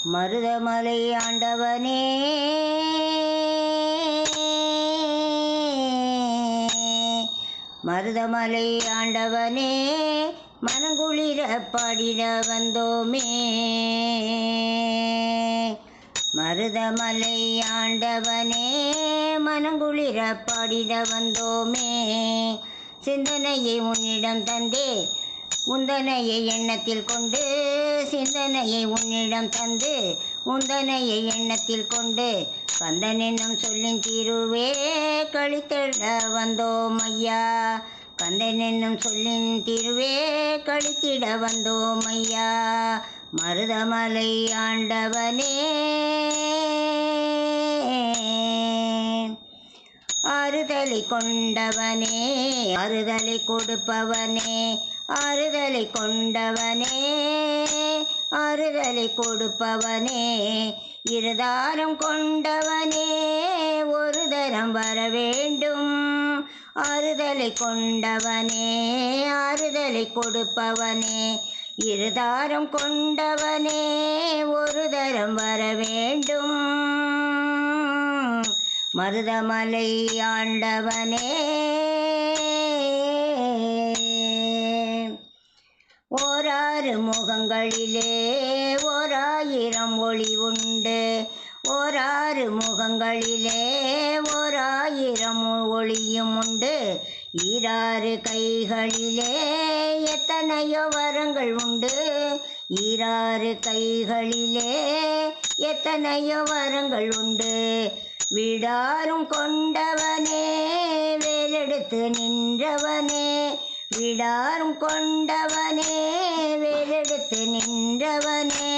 மருதமலை ஆண்டவனே மருதமலை ஆண்டவனே மனங்குளிர பாடிட வந்தோமே. மருதமலை ஆண்டவனே மனங்குளிர பாடிட வந்தோமே. சிந்தனையை உன்னிடம் தந்தே உந்தனையை எண்ணத்தில் கொண்டு, சிந்தனையை உன்னிடம் தந்து உந்தனையை எண்ணத்தில் கொண்டு, கந்தன் என்னும் சொல்லின் தீருவே கழித்திட வந்தோம் ஐயா. கந்தன் என்னும் சொல்லின் தீருவே கழித்திட வந்தோம் ஐயா. மருதமலை ஆண்டவனே ஆறுதலை கொண்டவனே, ஆறுதலை கொடுப்பவனே, ஆறுதலை கொண்டவனே, ஆறுதலை கொடுப்பவனே, இருதாரம் கொண்டவனே ஒரு தரம் வர வேண்டும். ஆறுதலை கொண்டவனே, ஆறுதலை கொடுப்பவனே, இருதாரம் கொண்டவனே ஒரு தரம் வர வேண்டும். மருதமலை ஆண்டவனே ஓராறு முகங்களிலே ஓராயிரம் ஒளி உண்டு. ஓராறு முகங்களிலே ஓராயிரம் ஒளியும் உண்டு. ஈராறு கைகளிலே எத்தனையோ வரங்கள் உண்டு. ஈராறு கைகளிலே எத்தனையோ வரங்கள் உண்டு. விடாரும் கொண்டவனே வேலெடுத்து நின்றவனே, விடாரும் கொண்டவனே வேலெடுத்து நின்றவனே,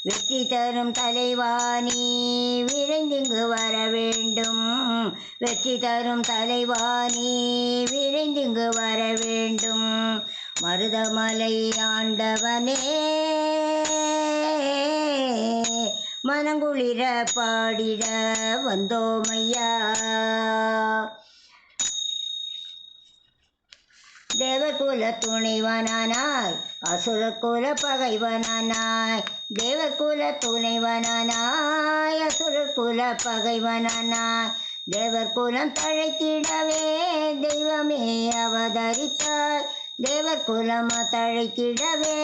வெற்றி தரும் தலைவாணி விரைந்திங்கு வர வேண்டும். வெற்றி தரும் தலைவாணி விரைந்திங்கு வர வேண்டும். மருதமலை ஆண்டவனே மனங்குளிர பாடிட வந்தோமையா. தேவர்குல துணைவனானாய் அசுரகுல பகைவனானாய், தேவர்குல துணைவனானாய் அசுரகுல பகைவனானாய், தேவர்குலம் தழைத்திடவே தெய்வமே அவதரித்தாய். தேவர்குலம் தழைத்திடவே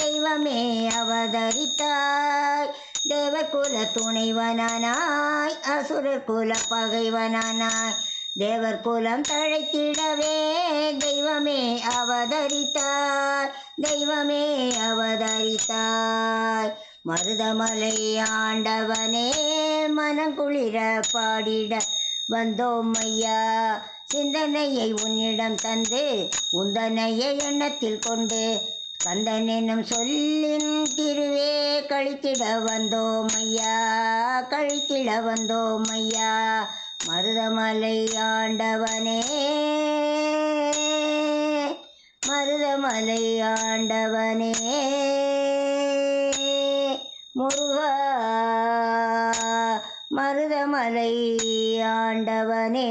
தெய்வமே அவதரித்தாய். தேவர்குல துணைவனானாய் அசுரகுல பகைவனானாய், தேவர்குலம் தழைத்திடவே தெய்வமே அவதரித்தாய். தெய்வமே அவதரித்தாய். மருதமலை ஆண்டவனே மனங்குளிர பாடிட வந்தோம் ஐயா. சிந்தனையை உன்னிடம் தந்து உந்தனையை எண்ணத்தில் கொண்டு, கந்தன் என்னும் சொல்லின் திருவே கழித்திட வந்தோம் ஐயா. கழித்திட வந்தோம் ஐயா. மருதமலை ஆண்டவனே மருதமலை ஆண்டவனே முருகா. மருதமலை ஆண்டவனே